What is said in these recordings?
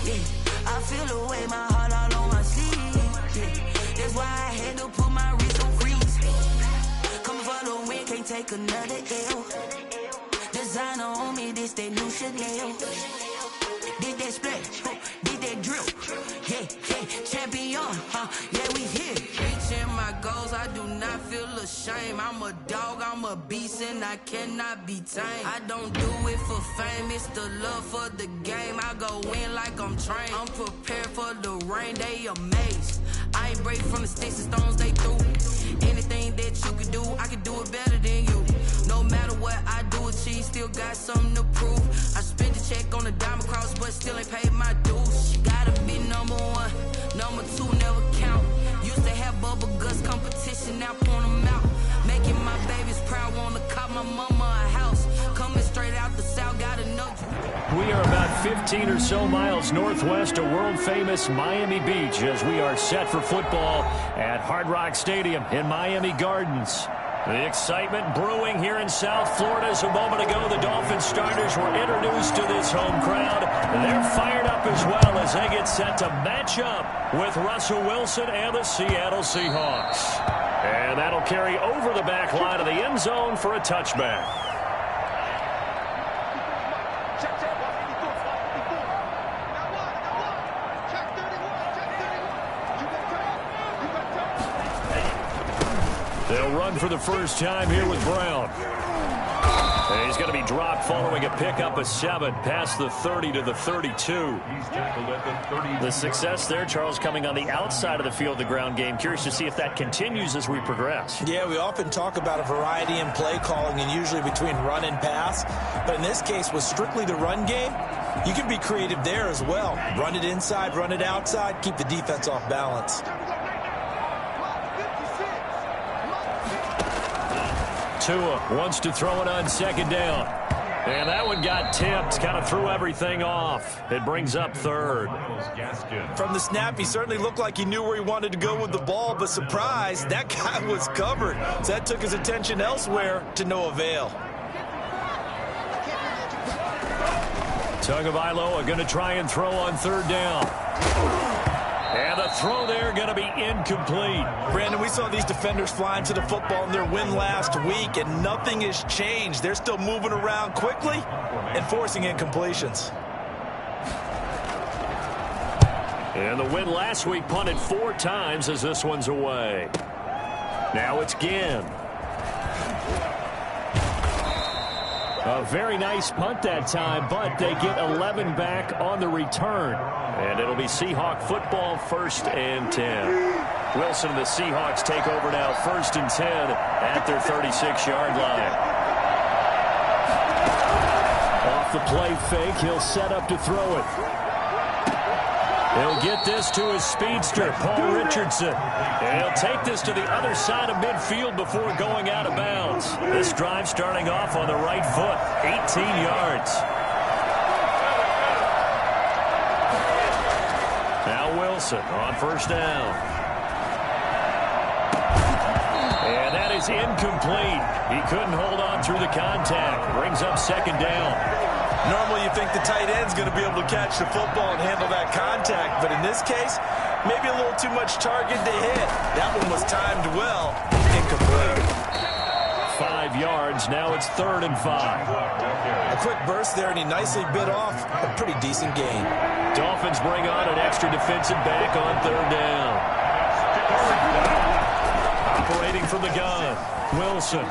Yeah, I feel the way, my heart all on my sleeve. Yeah, that's why I had to put my wrist on freeze. Coming for the win, can't take another L. Designer on me, this that new Chanel. Did that splash, did that drill. Yeah, champion, yeah, we here. Reaching my goals, I do not feel ashamed. I'm a dog, I'm a beast, and I cannot be tamed. I don't do it for fame, it's the love for the game. I go in like I'm trained. I'm prepared for the rain, they amazed. I ain't break from the sticks and stones they threw. Anything that you can do, I can do it better than you. No matter what I do, achieve, still got something to prove. I spent the check on the diamond cross, but still ain't paid my dues. Gotta be number one, number two never count. Used to have bubble guts competition, now point them out. Making my babies proud, wanna cop my mama a house. Coming straight out the south, gotta know. We are about 15 or so miles northwest of world-famous Miami Beach as we are set for football at Hard Rock Stadium in Miami Gardens. The excitement brewing here in South Florida. As a moment ago, the Dolphins starters were introduced to this home crowd. They're fired up as well as they get set to match up with Russell Wilson and the Seattle Seahawks. And that'll carry over the back line of the end zone for a touchback. They'll run for the first time here with Brown. And he's going to be dropped following a pickup of 7 past the 30 to the 32. The success there, Charles, coming on the outside of the field, the ground game. Curious to see if that continues as we progress. Yeah, we often talk about a variety in play calling and usually between run and pass. But in this case, with strictly the run game, you can be creative there as well. Run it inside, run it outside, keep the defense off balance. Tua wants to throw it on second down. And that one got tipped, kind of threw everything off. It brings up third. From the snap, he certainly looked like he knew where he wanted to go with the ball, but surprise, that guy was covered. So that took his attention elsewhere to no avail. Tagovailoa are going to try and throw on third down. And the throw there going to be incomplete. Brandon, we saw these defenders flying to the football in their win last week, and nothing has changed. They're still moving around quickly and forcing incompletions. And the win last week punted 4 times as this one's away. Now it's Ginn. A very nice punt that time, but they get 11 back on the return. And it'll be Seahawk football, 1st and 10. Wilson and the Seahawks take over now, 1st and 10 at their 36-yard line. Off the play fake, he'll set up to throw it. He'll get this to his speedster, Paul Richardson. And he'll take this to the other side of midfield before going out of bounds. This drive starting off on the right foot, 18 yards. Now Wilson on 1st down. And that is incomplete. He couldn't hold on through the contact. Brings up 2nd down. Normally you think the tight end's going to be able to catch the football and handle that contact, but in this case, maybe a little too much target to hit. That one was timed well. Incomplete. 5 yards. Now it's 3rd and 5. A quick burst there, and he nicely bit off a pretty decent gain. Dolphins bring on an extra defensive back on 3rd down. Operating from the gun, Wilson.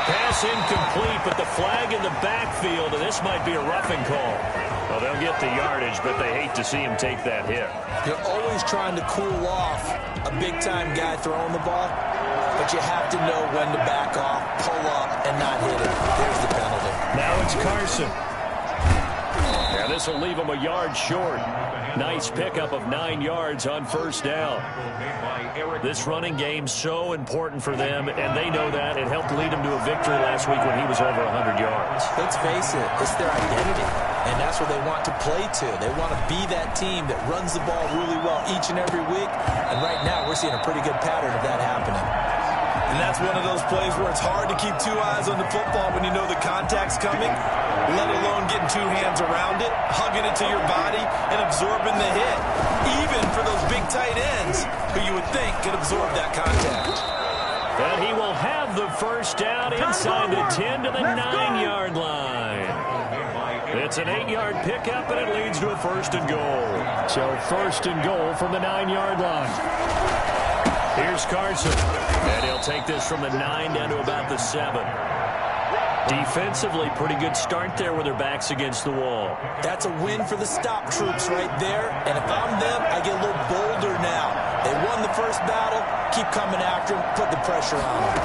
Pass incomplete, but the flag in the backfield, and this might be a roughing call. Well, they'll get the yardage, but they hate to see him take that hit. You're always trying to cool off a big-time guy throwing the ball, but you have to know when to back off, pull up, and not hit it. There's the penalty. Now it's Carson. And this will leave him a yard short. Nice pickup of 9 yards on 1st down. This running game's so important for them, and they know that. It helped lead them to a victory last week when he was over 100 yards. Let's face it, it's their identity, and that's what they want to play to. They want to be that team that runs the ball really well each and every week, and right now we're seeing a pretty good pattern of that happening. And that's one of those plays where it's hard to keep 2 eyes on the football when you know the contact's coming. let alone getting two hands around it, hugging it to your body, and absorbing the hit. Even for those big tight ends who you would think could absorb that contact. And he will have the first down inside the 10 to the 9-yard line. It's an 8-yard pickup, and it leads to a first and goal. So first and goal from the 9-yard line. Here's Carson. And he'll take this from the 9 down to about the 7. Defensively, pretty good start there with their backs against the wall. That's a win for the stop troops right there. And if I'm them, I get a little bolder now. They won the first battle. Keep coming after them. Put the pressure on them.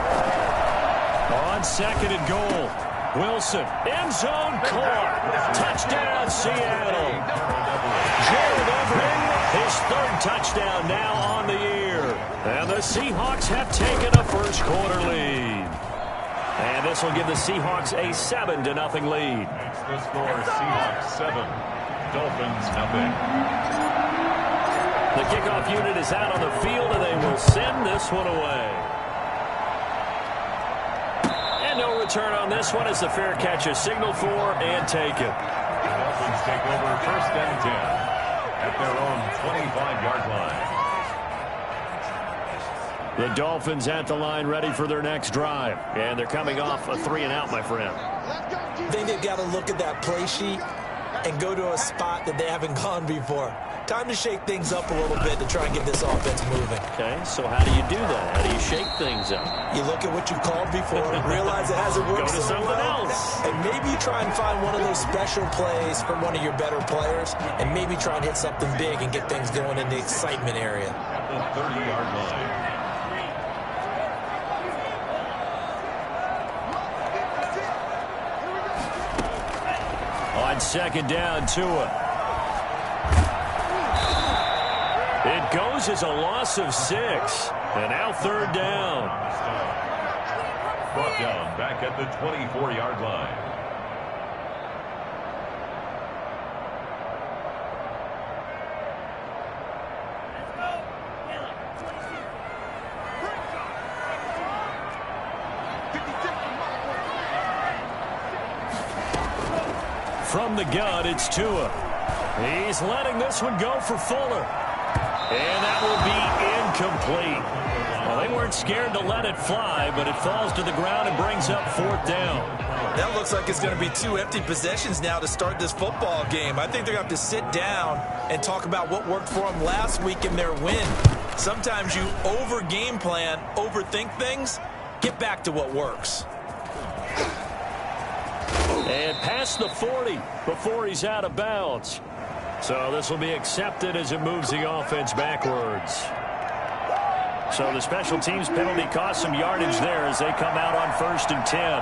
On second and goal. Wilson, end zone caught. Touchdown, Seattle. Gerald Everett, his third touchdown now on the year. And the Seahawks have taken a first quarter lead. And this will give the Seahawks a 7-0 lead. The score, Seahawks 7, Dolphins 0. The kickoff unit is out on the field, and they will send this one away. And no return on this one as the fair catch is signaled for and taken. The Dolphins take over first and 10 at their own 25-yard line. The Dolphins at the line ready for their next drive. And they're coming off a 3-and-out, my friend. I think they've got to look at that play sheet and go to a spot that they haven't gone before. Time to shake things up a little bit to try and get this offense moving. Okay, so how do you do that? How do you shake things up? You look at what you've called before, realize it hasn't worked Go to so something well, else. and maybe you try and find one of those special plays from one of your better players, and maybe try and hit something big and get things going in the excitement area. At the 30-yard line. On second down, Tua. It goes as a loss of 6. And now third down. Brought down back at the 24-yard line. From the gun, it's Tua. He's letting this one go for Fuller. And that will be incomplete. Well, they weren't scared to let it fly, but it falls to the ground and brings up fourth down. That looks like it's going to be 2 empty possessions now to start this football game. I think they're going to have to sit down and talk about what worked for them last week in their win. Sometimes you over-game plan, overthink things. Get back to what works. And past the 40 before he's out of bounds. So this will be accepted as it moves the offense backwards. So the special teams penalty cost some yardage there as they come out on first and 10.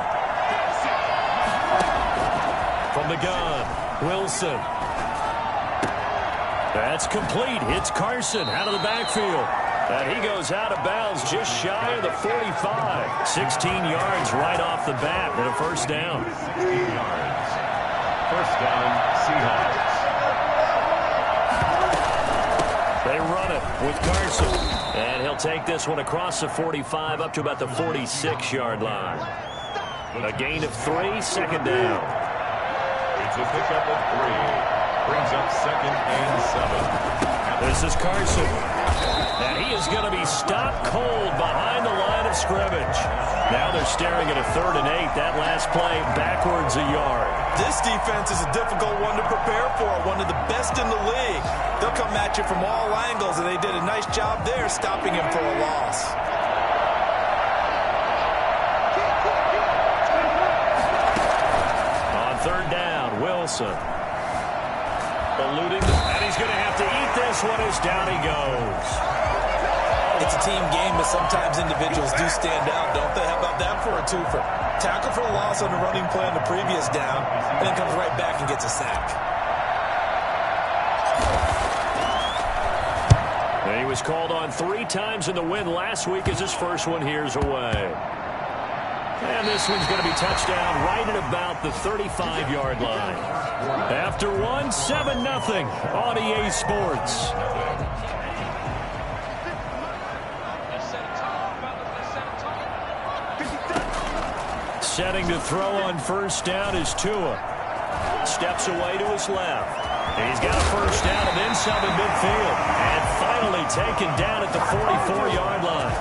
From the gun, Wilson. That's complete. It's Carson out of the backfield. And he goes out of bounds just shy of the 45. 16 yards right off the bat and a first down. 16 yards. First down, Seahawks. They run it with Carson. And he'll take this one across the 45 up to about the 46-yard line. A gain of 3, second down. It's a pickup of 3. Brings up second and 7. This is Carson. And he is going to be stopped cold behind the line of scrimmage. Now they're staring at a 3rd and 8. That last play backwards a yard. This defense is a difficult one to prepare for, one of the best in the league. They'll come at you from all angles, and they did a nice job there stopping him for a loss. On third down, Wilson. Eluding, and he's going to have to eat this one as down he goes. It's a team game, but sometimes individuals do stand out, don't they? How about that for a twofer? Tackle for a loss on the running play on the previous down, and then comes right back and gets a sack. And he was called on 3 times in the win last week as his first one here's away. And this one's going to be touchdown right at about the 35-yard line. After one, 7-0 on EA Sports. Setting to throw on first down is Tua. Steps away to his left. He's got a first down and then some in midfield. And finally taken down at the 44-yard line.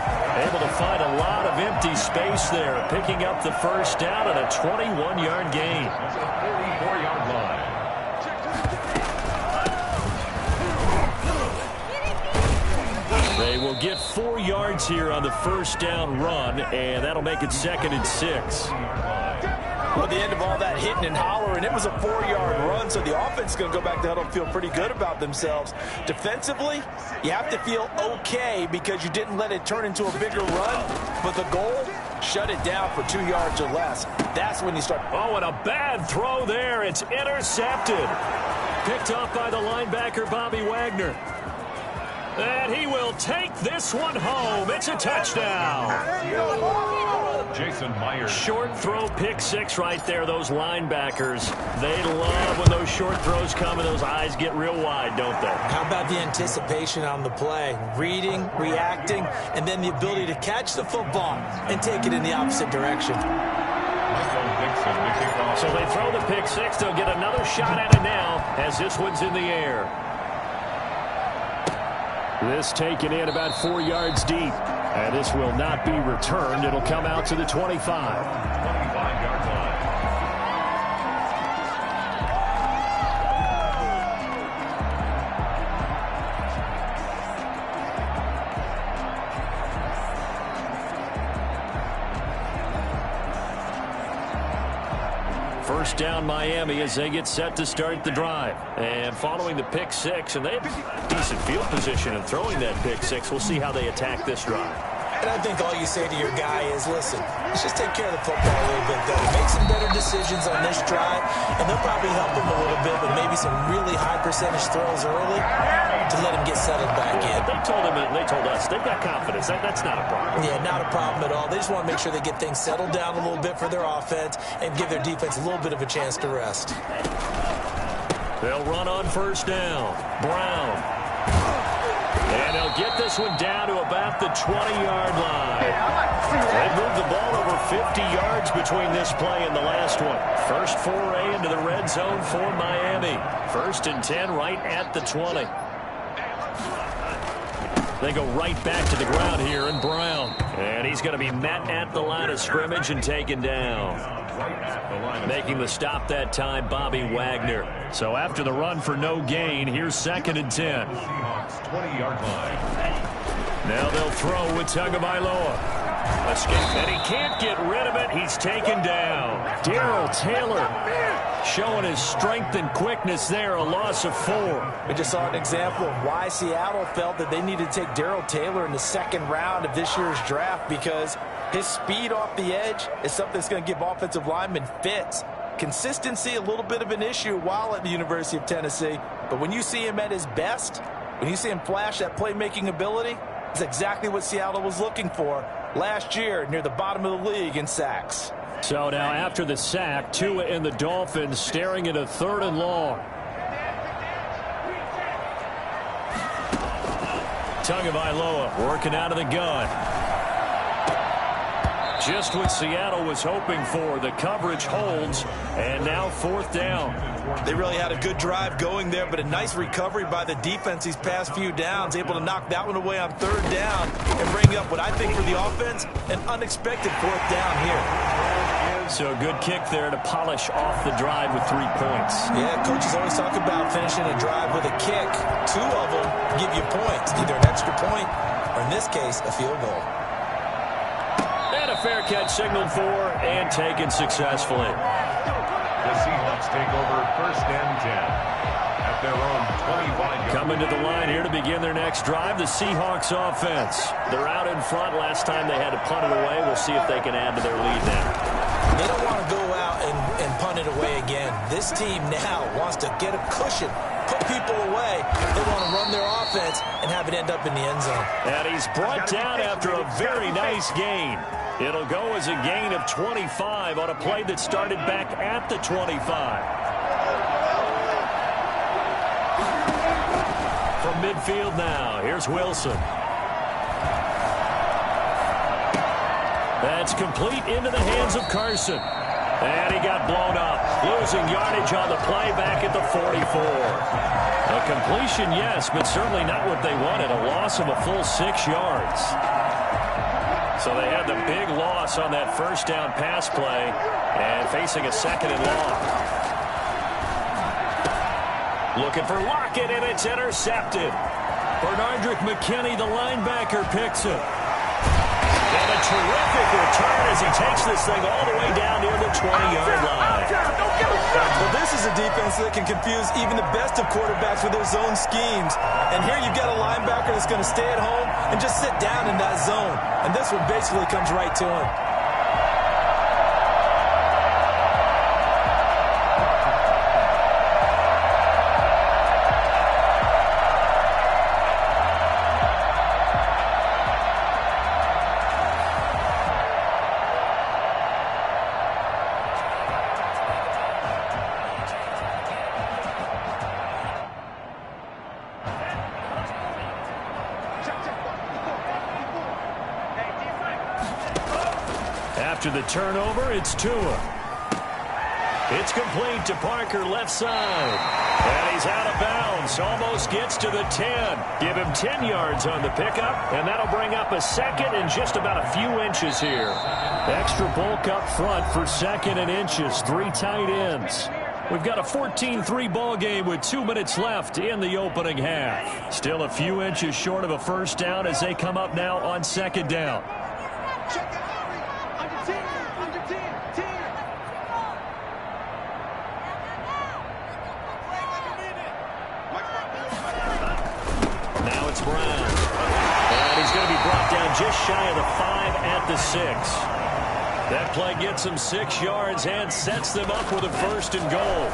Able to find a lot of empty space there, picking up the first down and a 21-yard gain. That's a 44-yard line. They will get 4 yards here on the first down run, and that'll make it 2nd and 6. Well, at the end of all that hitting and hollering, it was a 4-yard run, so the offense is going to go back to the huddle and feel pretty good about themselves. Defensively, you have to feel okay because you didn't let it turn into a bigger run, but the goal, shut it down for 2 yards or less. That's when you start. Oh, and a bad throw there. It's intercepted. Picked off by the linebacker, Bobby Wagner. And he will take this one home. It's a touchdown. Jason Myers. Short throw, pick 6 right there. Those linebackers, they love when those short throws come and those eyes get real wide, don't they? How about the anticipation on the play? Reading, reacting, and then the ability to catch the football and take it in the opposite direction. So they throw the pick 6. They'll get another shot at it now as this one's in the air. This taken in about 4 yards deep. And this will not be returned. It'll come out to the 25. 25-yard line. First down Miami as they get set to start the drive. And following the pick 6, and they have decent field position in throwing that pick 6. We'll see how they attack this drive. And I think all you say to your guy is, listen, let's just take care of the football a little bit better. Make some better decisions on this drive, and they'll probably help him a little bit, but maybe some really high percentage throws early to let him get settled back in. They told him, they told us, they've got confidence. That's not a problem. Yeah, not a problem at all. They just want to make sure they get things settled down a little bit for their offense and give their defense a little bit of a chance to rest. They'll run on first down. Brown. And they'll get this one down to about the 20-yard line. They moved the ball over 50 yards between this play and the last one. First foray into the red zone for Miami. 1st and 10 right at the 20. They go right back to the ground here in Brown. And he's going to be met at the line of scrimmage and taken down. Making the stop that time, Bobby Wagner. So after the run for no gain, here's 2nd and 10. Seahawks 20-yard line. Now they'll throw with Tagovailoa. Escape, and he can't get rid of it. He's taken down. Darrell Taylor showing his strength and quickness there, a loss of 4. We just saw an example of why Seattle felt that they needed to take Darrell Taylor in the 2nd round of this year's draft, because his speed off the edge is something that's going to give offensive linemen fits. Consistency, a little bit of an issue while at the University of Tennessee, but when you see him at his best, when you see him flash that playmaking ability, it's exactly what Seattle was looking for last year near the bottom of the league in sacks. So now after the sack, Tua and the Dolphins staring at a 3rd and long. Tagovailoa working out of the gun. Just what Seattle was hoping for. The coverage holds, and now 4th down. They really had a good drive going there, but a nice recovery by the defense these past few downs, able to knock that one away on 3rd down and bring up what I think for the offense, an unexpected 4th down here. So a good kick there to polish off the drive with 3 points. Yeah, coaches always talk about finishing a drive with a kick. 2 of them give you points, either an extra point or, in this case, a field goal. And a fair catch signaled for and taken successfully. The Seahawks take over 1st and 10 at their own 25-yard. Coming to the line here to begin their next drive, the Seahawks offense. They're out in front. Last time they had to punt it away. We'll see if they can add to their lead now. They don't want to go out and punt it away again. This team now wants to get a cushion, put people away. They want to run their offense and have it end up in the end zone. And he's brought down after a very nice gain. It'll go as a gain of 25 on a play that started back at the 25. From midfield now, here's Wilson. That's complete into the hands of Carson. And he got blown up, losing yardage on the play back at the 44. A completion, yes, but certainly not what they wanted. A loss of a full 6 yards. So they had the big loss on that first down pass play and facing a second and long. Looking for Lockett, and it's intercepted. Bernardrick McKinney, the linebacker, picks it. And a terrific return as he takes this thing all the way down near the 20-yard line. Well, this is a defense that can confuse even the best of quarterbacks with their zone schemes. And here you've got a linebacker that's going to stay at home and just sit down in that zone. And this one basically comes right to him. After the turnover, it's Tua. It's complete to Parker, left side. And he's out of bounds. Almost gets to the 10. Give him 10 yards on the pickup, and that'll bring up a second and just about a few inches here. Extra bulk up front for second and inches. 3 tight ends. We've got a 14-3 ball game with 2 minutes left in the opening half. Still a few inches short of a first down as they come up now on second down. Just shy of the 5 at the 6. That play gets them 6 yards and sets them up with a first and goal.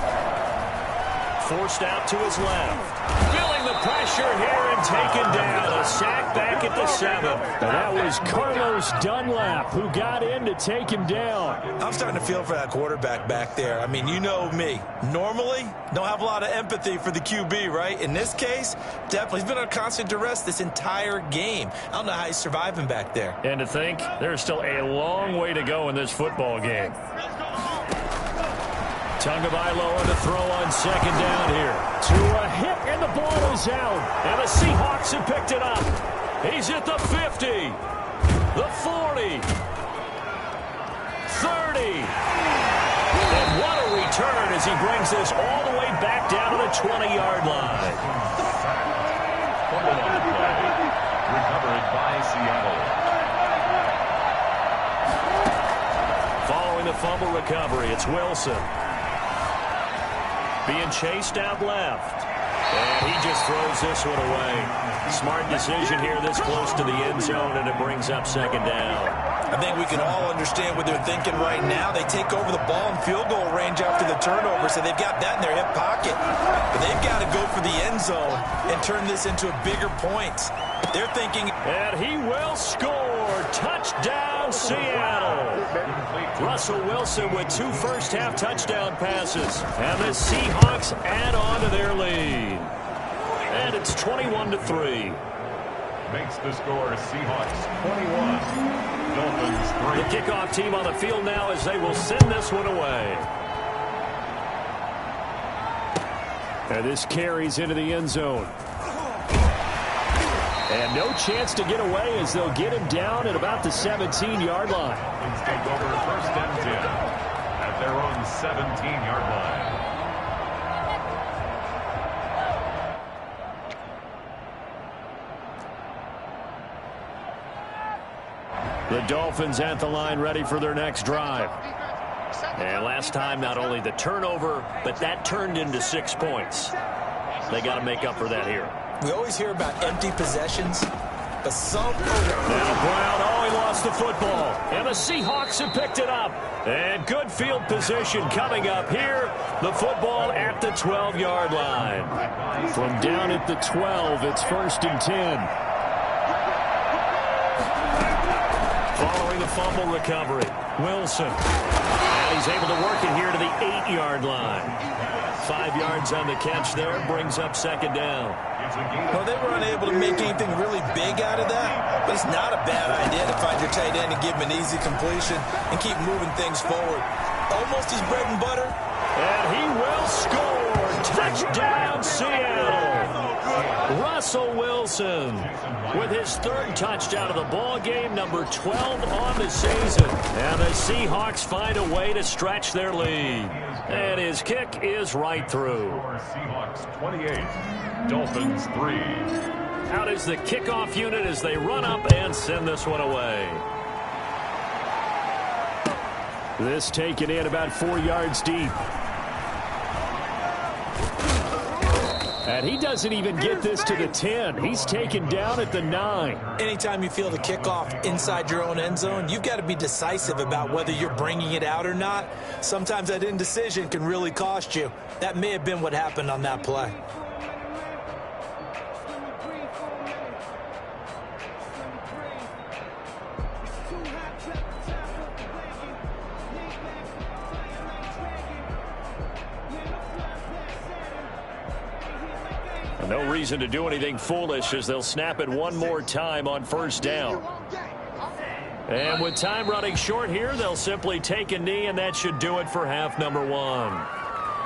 Forced out to his left. Feeling the pressure here and taken down. A sack back at the 7. And that was Carlos Dunlap who got in to take him down. I'm starting to feel for that quarterback back there. I mean, you know me. Normally, don't have a lot of empathy for the QB, right? In this case, definitely. He's been on constant duress this entire game. I don't know how he's surviving back there. And to think, there's still a long way to go in this football game. Tagovailoa on the throw on second down here. To a hit, and the ball is out. And the Seahawks have picked it up. He's at the 50, the 40, 30. And what a return as he brings this all the way back down to the 20-yard line. Fumble on the play. Recovered by Seattle. Following the fumble recovery, it's Wilson. Being chased out left. And he just throws this one away. Smart decision here this close to the end zone, and it brings up second down. I think we can all understand what they're thinking right now. They take over the ball in field goal range after the turnover, so they've got that in their hip pocket. But they've got to go for the end zone and turn this into a bigger point. They're thinking... And he will score. Touchdown, Seattle. Russell Wilson with 2 first-half touchdown passes. And the Seahawks add on to their lead. And it's 21-3. Makes the score Seahawks 21. Dolphins 3. The kickoff team on the field now as they will send this one away. And this carries into the end zone. And no chance to get away as they'll get him down at about the 17-yard line. Dolphins take over first and 10 at their own 17-yard line. The Dolphins at the line ready for their next drive. And last time, not only the turnover, but that turned into 6 points. They got to make up for that here. We always hear about empty possessions, but some... Now Brown, he lost the football. And the Seahawks have picked it up. And good field position coming up here. The football at the 12-yard line. From down at the 12, it's first and 10. Following the fumble recovery, Wilson. And he's able to work it here to the 8-yard line. 5 yards on the catch there, brings up second down. Well, they were unable to make anything really big out of that, but it's not a bad idea to find your tight end and give him an easy completion and keep moving things forward. almost his bread and butter. And he will score. Touchdown, Seattle. Russell Wilson with his third touchdown of the ball game, number 12 on the season. And the Seahawks find a way to stretch their lead. And his kick is right through. Seahawks 28, Dolphins 3. Out is the kickoff unit as they run up and send this one away. This taken in about 4 yards deep. And he doesn't even get this to the 10. He's taken down at the 9. Anytime you feel the kickoff inside your own end zone, you've got to be decisive about whether you're bringing it out or not. Sometimes that indecision can really cost you. That may have been what happened on that play. No reason to do anything foolish as they'll snap it one more time on first down. And with time running short here, they'll simply take a knee, and that should do it for half number 1.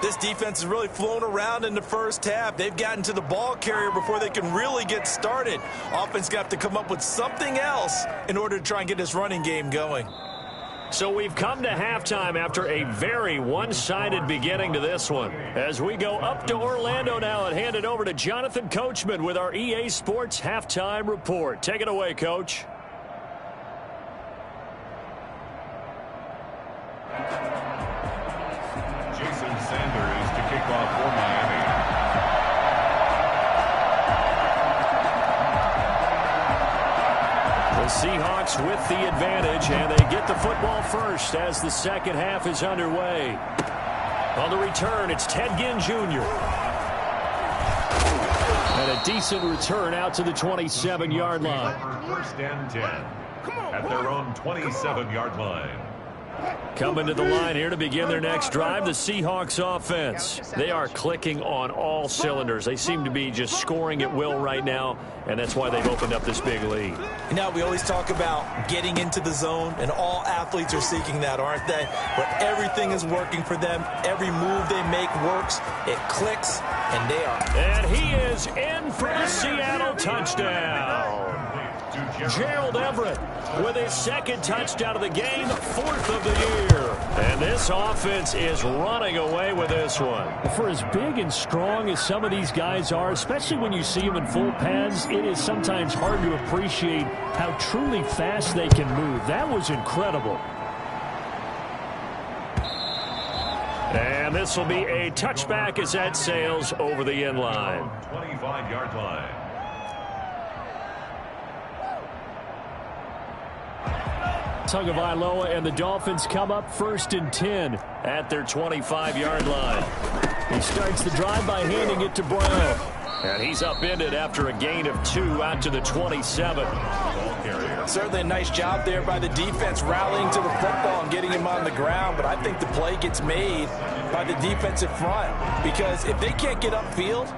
This defense has really flown around in the first half. They've gotten to the ball carrier before they can really get started. Offense got to come up with something else in order to try and get this running game going. So we've come to halftime after a very one-sided beginning to this one. As we go up to Orlando now and hand it over to Jonathan Coachman with our EA Sports Halftime Report. Take it away, Coach. Jason Sanders to kick off for Miami. The Seahawks with the advantage, and they get the football first as the second half is underway. On the return, it's Ted Ginn Jr. And a decent return out to the 27-yard line. First and 10 at their own 27-yard line. Coming to the line here to begin their next drive, the Seahawks offense. They are clicking on all cylinders. They seem to be just scoring at will right now, and that's why they've opened up this big lead. You know, we always talk about getting into the zone, and all athletes are seeking that, aren't they? Where everything is working for them. Every move they make works. It clicks, and they are. And he is in for the Seattle touchdown. Gerald Everett with his second touchdown of the game, 4th of the year. And this offense is running away with this one. For as big and strong as some of these guys are, especially when you see them in full pads, it is sometimes hard to appreciate how truly fast they can move. That was incredible. And this will be a touchback as that sails over the end line. 25-yard line. Tagovailoa and the Dolphins come up 1st and 10 at their 25-yard line. He starts the drive by handing it to Brown. And he's upended after a gain of 2 out to the 27. Certainly a nice job there by the defense rallying to the football and getting him on the ground. But I think the play gets made by the defensive front. Because if they can't get upfield,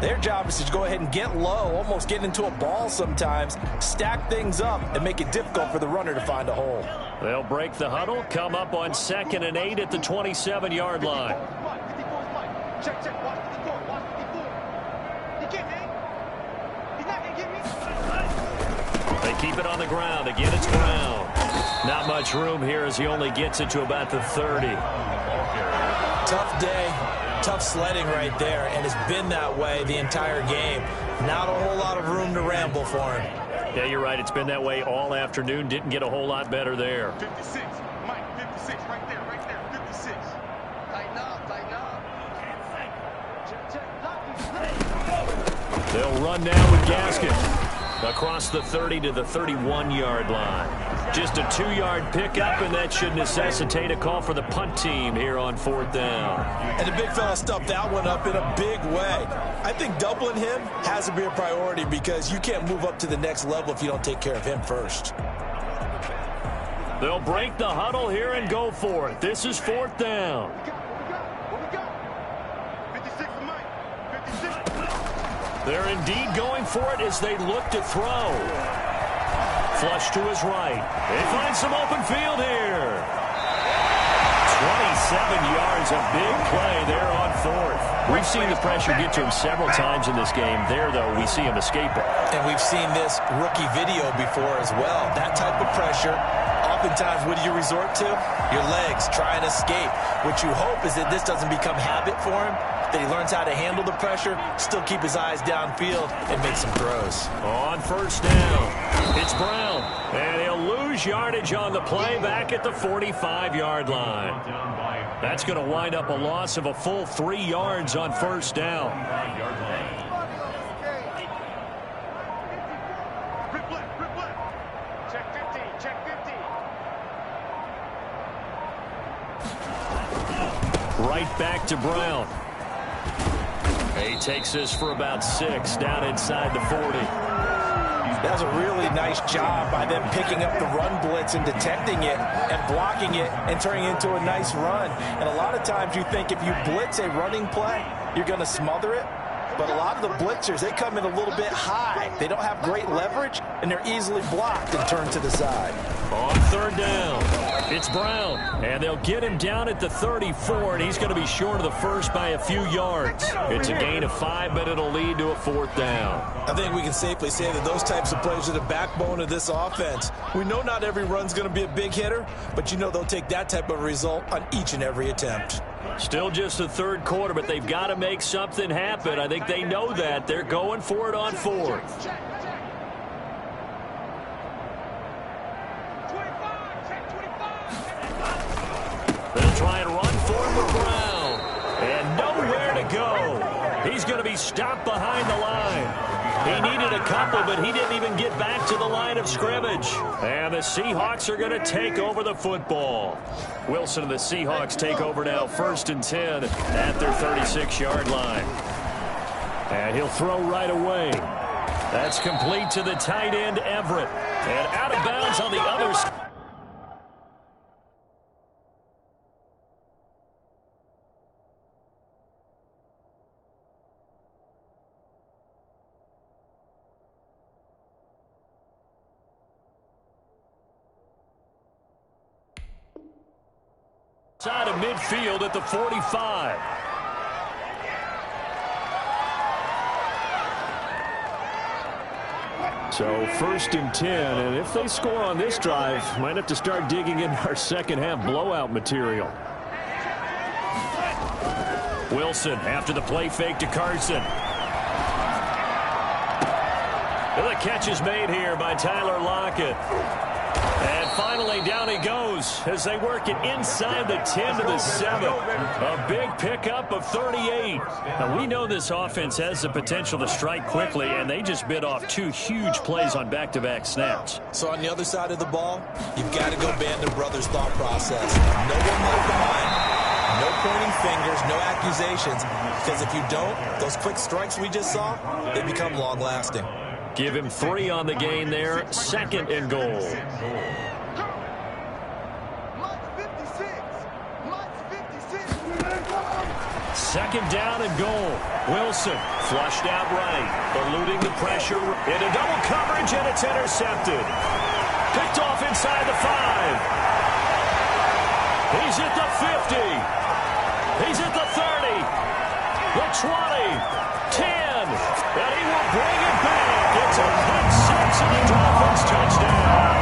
their job is to go ahead and get low, almost get into a ball sometimes, stack things up, and make it difficult for the runner to find a hole. They'll break the huddle, come up on 2nd and 8 at the 27-yard line. They keep it on the ground. Again, it's Brown. Not much room here as he only gets it to about the 30. Tough day. Tough sledding right there, and it's been that way the entire game. Not a whole lot of room to ramble for him. Yeah, you're right. It's been that way all afternoon. Didn't get a whole lot better there. 56, Mike, 56, right there, 56. Tighten up, tighten up. They'll run now with Gaskin across the 30 to the 31-yard line. Just a 2-yard pickup, and that should necessitate a call for the punt team here on 4th down. And the big fella stuffed that one up in a big way. I think doubling him has to be a priority because you can't move up to the next level if you don't take care of him first. They'll break the huddle here and go for it. This is 4th down. They're indeed going for it as they look to throw. Flush to his right. They find some open field here. yards, a big play there on fourth. We've seen the pressure get to him several times in this game. There, though, we see him escape it. And we've seen this rookie video before as well. That type of pressure, oftentimes, what do you resort to? Your legs, try and escape. What you hope is that this doesn't become habit for him, that he learns how to handle the pressure, still keep his eyes downfield, and make some throws. On first down, it's Brown. And he'll lose yardage on the play back at the 45-yard line. That's going to wind up a loss of a full 3 yards on first down. Check 15, check 15. Right back to Brown. He takes this for about 6 down inside the 40. That was a really nice job by them picking up the run blitz and detecting it and blocking it and turning it into a nice run. And a lot of times you think if you blitz a running play, you're going to smother it. But a lot of the blitzers, they come in a little bit high. They don't have great leverage, and they're easily blocked and turned to the side. On third down, it's Brown. And they'll get him down at the 34, and he's going to be short of the first by a few yards. It's a gain of 5, but it'll lead to a 4th down. I think we can safely say that those types of plays are the backbone of this offense. We know not every run's going to be a big hitter, but you know they'll take that type of result on each and every attempt. Still just the third quarter, but they've got to make something happen. I think they know that. They're going for it on 4th. They'll try and run for it with Brown. And nowhere to go. He's going to be stopped behind the line. He needed a couple, but he didn't even get back to the line of scrimmage. And the Seahawks are going to take over the football. Wilson and the Seahawks take over now, 1st and 10 at their 36-yard line. And he'll throw right away. That's complete to the tight end, Everett. And out of bounds on the other side. Side of midfield at the 45. So 1st and 10, and if they score on this drive, might have to start digging in our second half blowout material. Wilson after the play fake to Carson. And the catch is made here by Tyler Lockett. And finally, down he goes as they work it inside the 10 to the 7. A big pickup of 38. Now, we know this offense has the potential to strike quickly, and they just bit off 2 huge plays on back-to-back snaps. So on the other side of the ball, you've got to go Band of Brothers thought process. No one left behind. No pointing fingers, no accusations. Because if you don't, those quick strikes we just saw, they become long-lasting. Give him 3 on the gain there. 2nd and goal. Second down and goal. Wilson flushed out right, eluding the pressure into double coverage, and it's intercepted. Picked off inside the 5. He's at the 50. He's at the 30. The 20. 10. And he will bring it back. It's a pick 6 and the Dolphins touchdown.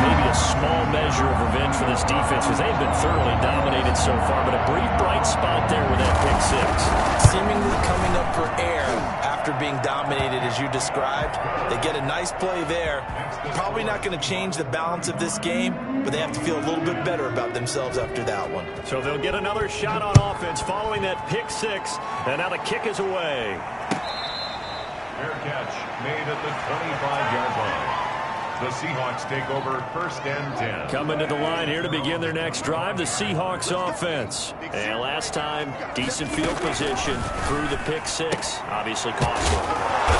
Maybe a small measure of revenge for this defense because they've been thoroughly dominated so far, but a brief bright spot there with that pick 6. Seemingly coming up for air after being dominated as you described. They get a nice play there. Probably not going to change the balance of this game, but they have to feel a little bit better about themselves after that one. So they'll get another shot on offense following that pick 6, and now the kick is away. Fair catch made at the 25-yard line. The Seahawks take over 1st and 10. Coming to the line here to begin their next drive, the Seahawks offense. And last time, decent field position through the pick 6. Obviously costly.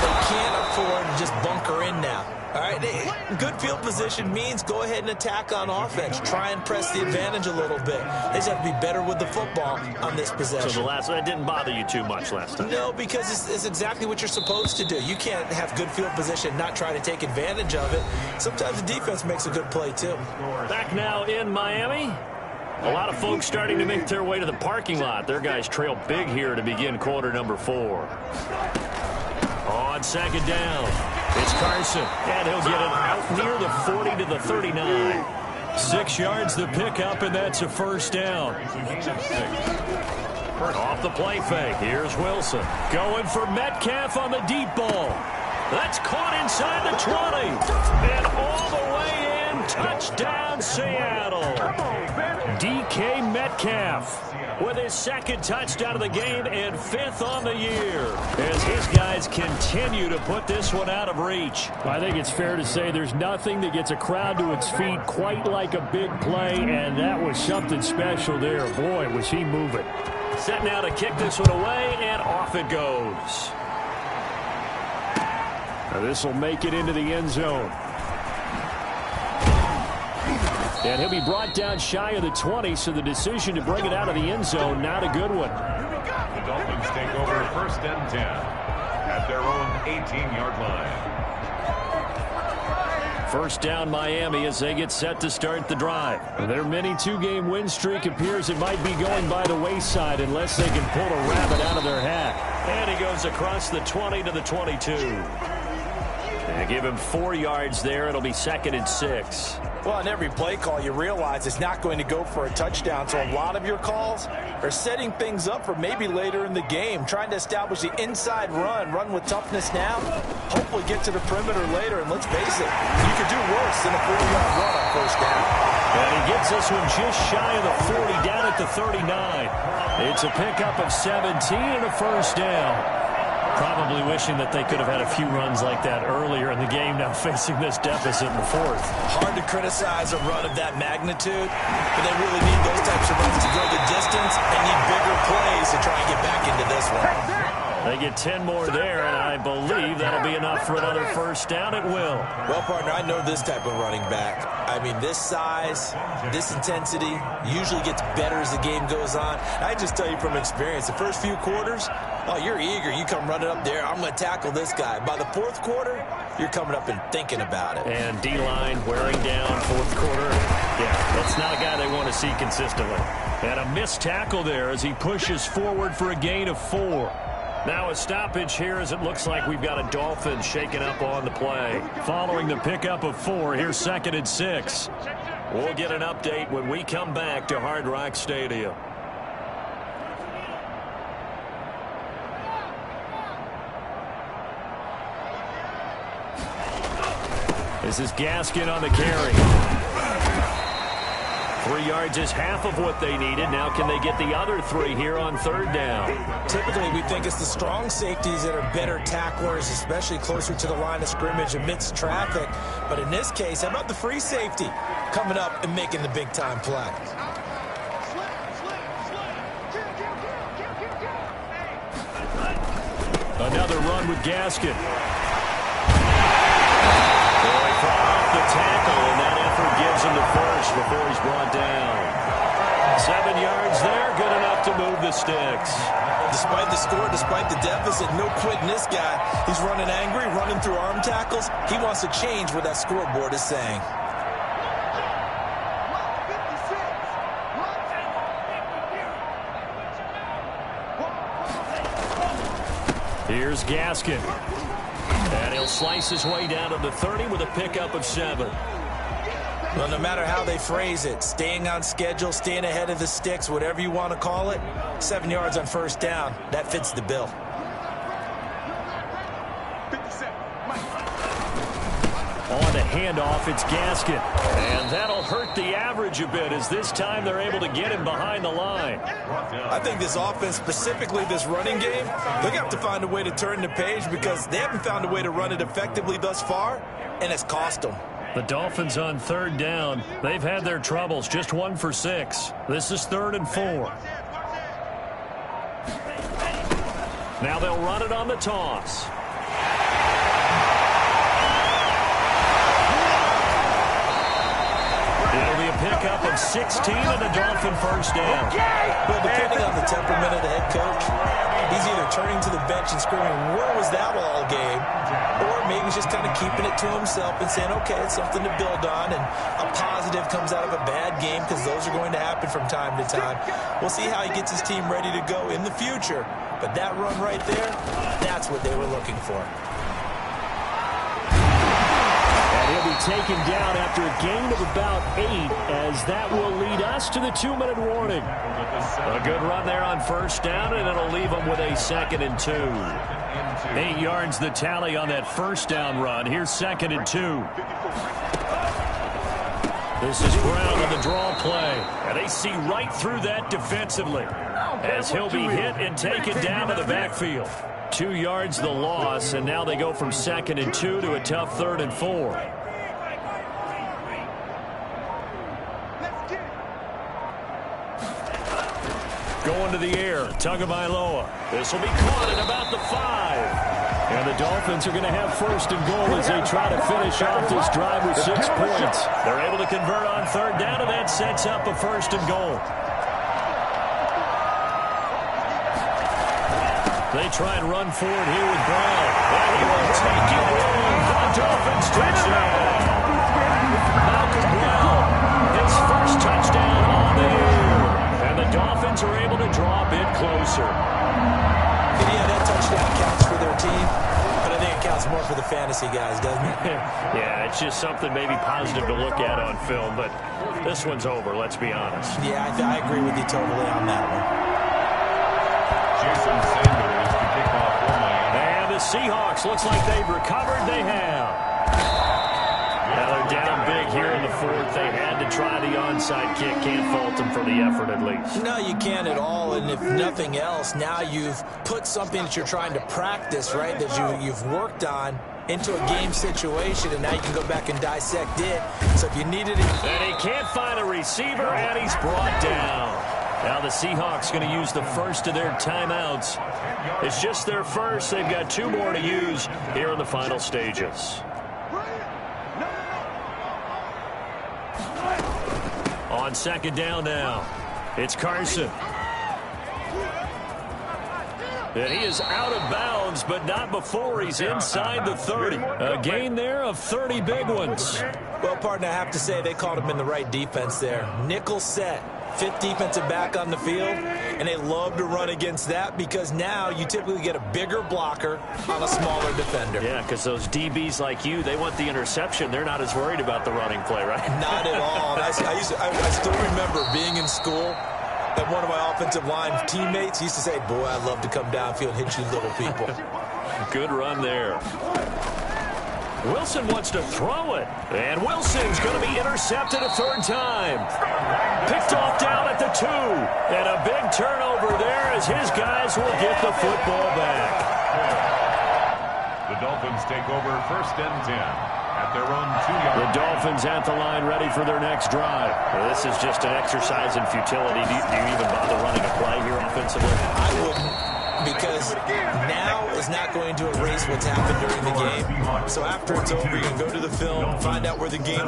They can't afford to just bunker in now. All right, good field position means go ahead and attack on offense. Try and press the advantage a little bit. They just have to be better with the football on this possession. So the last one didn't bother you too much last time? No, because it's exactly what you're supposed to do. You can't have good field position and not try to take advantage of it. Sometimes the defense makes a good play, too. Back now in Miami. A lot of folks starting to make their way to the parking lot. Their guys trail big here to begin quarter number 4. On second down, it's Carson, and he'll get it out near the 40 to the 39. 6 yards the pickup, and that's a first down. Off the play fake, here's Wilson. Going for Metcalf on the deep ball. That's caught inside the 20. And all the way in, touchdown Seattle. DK Metcalf with his 2nd touchdown of the game and 5th on the year, as his guys continue to put this one out of reach. I think it's fair to say there's nothing that gets a crowd to its feet quite like a big play, and that was something special there. Boy, was he moving. Set now to kick this one away, and off it goes. Now this will make it into the end zone. And he'll be brought down shy of the 20, so the decision to bring it out of the end zone, not a good one. The Dolphins take over 1st and 10 at their own 18-yard line. First down Miami as they get set to start the drive. Their mini 2-game win streak appears it might be going by the wayside unless they can pull a rabbit out of their hat. And he goes across the 20 to the 22. And give him 4 yards there. It'll be 2nd and 6. Well, on every play call, you realize it's not going to go for a touchdown, so a lot of your calls are setting things up for maybe later in the game, trying to establish the inside run with toughness now, hopefully get to the perimeter later, and let's face it, you could do worse than a 40-yard run on first down. And he gets this one just shy of the 40, down at the 39. It's a pickup of 17 and a first down. Probably wishing that they could have had a few runs like that earlier in the game, now facing this deficit in the 4th. Hard to criticize a run of that magnitude, but they really need those types of runs to go the distance and need bigger plays to try and get back into this one. They get 10 more there, and I believe that'll be enough for another first down. It will. Well, partner, I know this type of running back. I mean, this size, this intensity usually gets better as the game goes on. I just tell you from experience, the first few quarters, oh, you're eager. You come running up there. I'm going to tackle this guy. By the 4th quarter, you're coming up and thinking about it. And D-line wearing down 4th quarter. Yeah, that's not a guy they want to see consistently. And a missed tackle there as he pushes forward for a gain of 4. Now a stoppage here as it looks like we've got a Dolphins shaking up on the play. Following the pickup of 4, here's 2nd and 6. We'll get an update when we come back to Hard Rock Stadium. This is Gaskin on the carry. 3 yards is half of what they needed. Now can they get the other 3 here on 3rd down? Typically, we think it's the strong safeties that are better tacklers, especially closer to the line of scrimmage amidst traffic. But in this case, how about the free safety coming up and making the big-time play? Another run with Gaskin. Off the tackle, and that effort gives him the first before he's brought down. 7 yards there, good enough to move the sticks. Despite the score, despite the deficit, no quitting this guy. He's running angry, running through arm tackles. He wants to change what that scoreboard is saying. Here's Gaskin. And he'll slice his way down to the 30 with a pickup of 7. Well, no matter how they phrase it, staying on schedule, staying ahead of the sticks, whatever you want to call it, 7 yards on first down, that fits the bill. On the handoff, it's Gaskin. And that'll hurt the average a bit as this time they're able to get him behind the line. I think this offense, specifically this running game, they're going to have to find a way to turn the page because they haven't found a way to run it effectively thus far, and it's cost them. The Dolphins on 3rd down. They've had their troubles, just 1 for 6. This is 3rd and 4. Now they'll run it on the toss. It'll be a pickup of 16 and a Dolphin first down. Well, depending on the temperament of the head coach, he's either turning to the bench and screaming, "Where was that all game?" Or maybe he's just kind of keeping it to himself and saying, okay, it's something to build on, and a positive comes out of a bad game because those are going to happen from time to time. We'll see how he gets his team ready to go in the future. But that run right there, that's what they were looking for. And he'll be taken down after a gain of about 8, as that will lead us to the 2-minute warning. A good run there on first down, and it'll leave them with a 2nd and 2. 8 yards the tally on that first down run. Here's 2nd and 2. This is Brown on the draw play. And they see right through that defensively, as he'll be hit and taken down to the backfield. 2 yards the loss, and now they go from 2nd and 2 to a tough 3rd and 4. Going to the air, Tagovailoa. This will be caught at about the 5. And the Dolphins are going to have 1st and goal as they try to finish off this drive with 6 points. They're able to convert on 3rd down, and that sets up a 1st and goal. They try and run forward here with Brown. And he will take it in for the Dolphins touchdown. Malcolm Brown, his first touchdown on the year. And the Dolphins are able to draw a bit closer. Yeah, that touchdown counts for their team, but I think it counts more for the fantasy guys, doesn't it? Yeah, it's just something maybe positive to look at on film, but this one's over, let's be honest. Yeah, I agree with you totally on that one. Jason Sanders to kick off for Miami. And the Seahawks, looks like they've recovered. They have. Now they're down big here in the 4th. They had to try the onside kick. Can't fault them for the effort, at least. No, you can't at all. And if nothing else, now you've put something that you're trying to practice, right, that you've worked on into a game situation, and now you can go back and dissect it. So if you needed it. And he can't find a receiver, and he's brought down. Now the Seahawks going to use the first of their timeouts. It's just their first. They've got 2 more to use here in the final stages. On 2nd down now, it's Carson. And he is out of bounds, but not before he's inside the 30. A gain there of 30 big ones. Well, partner, I have to say they called him in the right defense there. Nickel set. 5th defensive back on the field, and they love to run against that because now you typically get a bigger blocker on a smaller defender. Yeah, because those DBs like you, they want the interception. They're not as worried about the running play, right? Not at all. I still remember being in school, and one of my offensive line teammates used to say, boy, I'd love to come downfield and hit you little people. Good run there. Wilson wants to throw it, and Wilson's going to be intercepted a 3rd time. Picked off down at the 2, and a big turnover there as his guys will get the football back. The Dolphins take over 1st and 10 at their own 2-yard. The Dolphins at the line ready for their next drive. Well, this is just an exercise in futility. Do you even bother running a play here offensively? I wouldn't. Because now is not going to erase what's happened during the game. So after it's over, you can go to the film, find out where the game